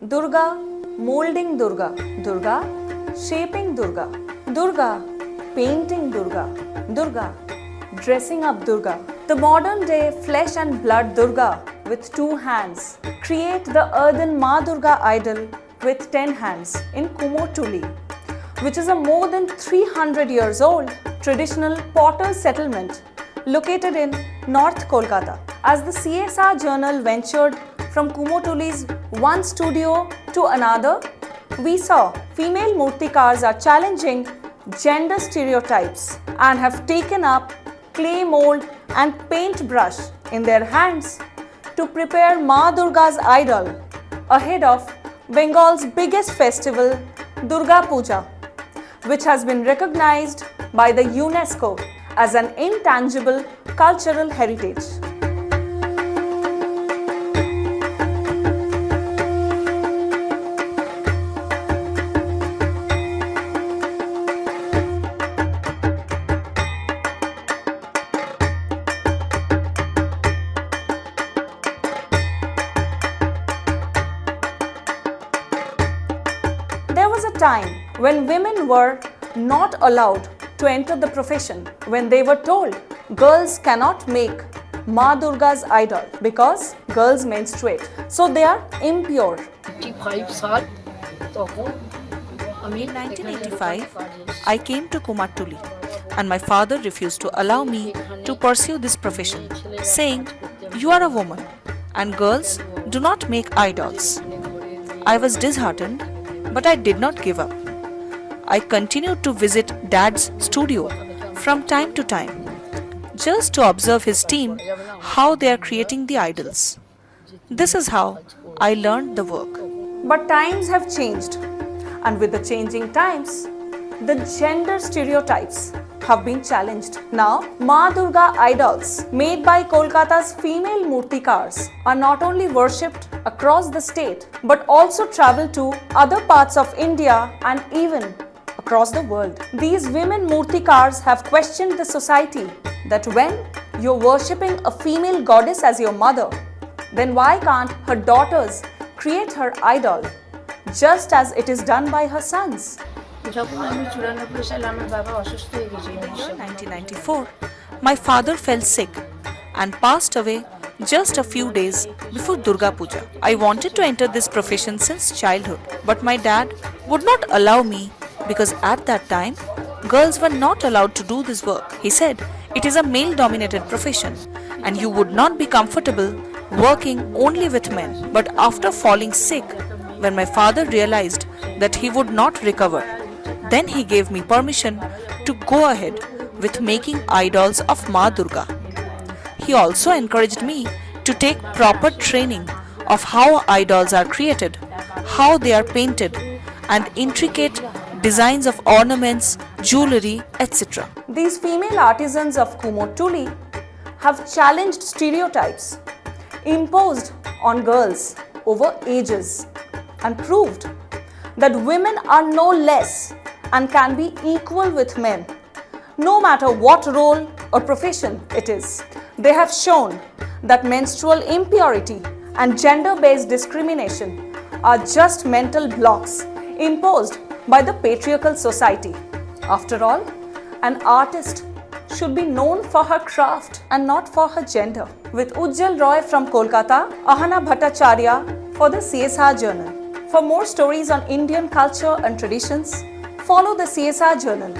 Durga, molding Durga. Durga, shaping Durga. Durga, painting Durga. Durga, dressing up Durga. The modern day flesh and blood Durga with 2 hands create the earthen Maa Durga idol with 10 hands in Kumartuli, which is a more than 300 years old traditional potter's settlement located in North Kolkata. As the CSR journal ventured from Kumartuli's one studio to another, we saw female Murtikars are challenging gender stereotypes and have taken up clay mold and paintbrush in their hands to prepare Maa Durga's idol ahead of Bengal's biggest festival, Durga Puja, which has been recognized by the UNESCO as an intangible cultural heritage. There was a time when women were not allowed to enter the profession, when they were told girls cannot make Maa Durga's idol because girls menstruate, so they are impure. In 1985, I came to Kumartuli and my father refused to allow me to pursue this profession, saying, "You are a woman and girls do not make idols." I was disheartened, but I did not give up. I continued to visit Dad's studio from time to time, just to observe his team how they are creating the idols. This is how I learned the work. But times have changed, and with the changing times, the gender stereotypes have been challenged. Now, Maa Durga idols made by Kolkata's female Murtikars are not only worshipped across the state, but also travel to other parts of India and even across the world. These women Murtikars have questioned the society that when you're worshipping a female goddess as your mother, then why can't her daughters create her idol just as it is done by her sons? In 1994, my father fell sick and passed away just a few days before Durga Puja. I wanted to enter this profession since childhood, but my dad would not allow me because at that time, girls were not allowed to do this work. He said, "It is a male-dominated profession and you would not be comfortable working only with men." But after falling sick, when my father realized that he would not recover, then he gave me permission to go ahead with making idols of Maa Durga. He also encouraged me to take proper training of how idols are created, how they are painted, and intricate designs of ornaments, jewelry, etc. These female artisans of Kumartuli have challenged stereotypes imposed on girls over ages and proved that women are no less and can be equal with men, no matter what role or profession it is. They have shown that menstrual impurity and gender-based discrimination are just mental blocks imposed by the patriarchal society. After all, an artist should be known for her craft and not for her gender. With Ujjal from Kolkata, Ahana Bhattacharya for the CSR Journal. For more stories on Indian culture and traditions, follow the CSR Journal.